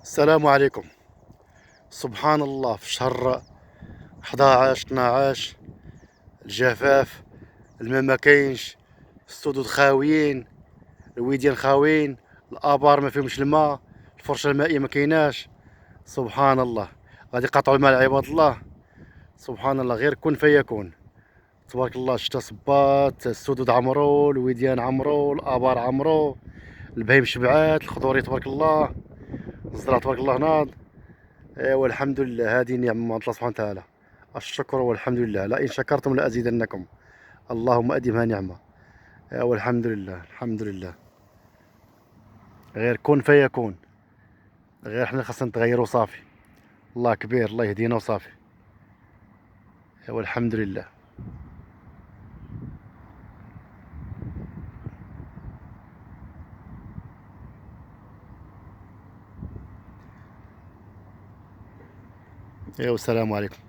السلام عليكم. سبحان الله، في شهر 11 12 الجفاف، الماء ما كاينش، السدود خاويين، الوديان خاويين، الابار ما فيهمش الماء، الفرشه المائيه ما كايناش. سبحان الله، غادي يقطعوا الماء عباد الله. سبحان الله، غير كن فيكون. تبارك الله، الشتا صبات، السدود عمرو، الوديان عمرو، الابار عمرو، البهيم شبعات، الخضوري تبارك الله، الزرع تبارك الله ناض. ايوا الحمد لله، هذه نعمة من الله سبحانه وتعالى. الشكر والحمد لله، لئن شكرتم لأزيدنكم. اللهم أدمها نعمة. ايوا الحمد لله الحمد لله. غير كن فيكون. غير حنا خاصنا نتغيروا صافي. الله كبير، الله يهدينا وصافي. ايوا الحمد لله. ايوا السلام عليكم.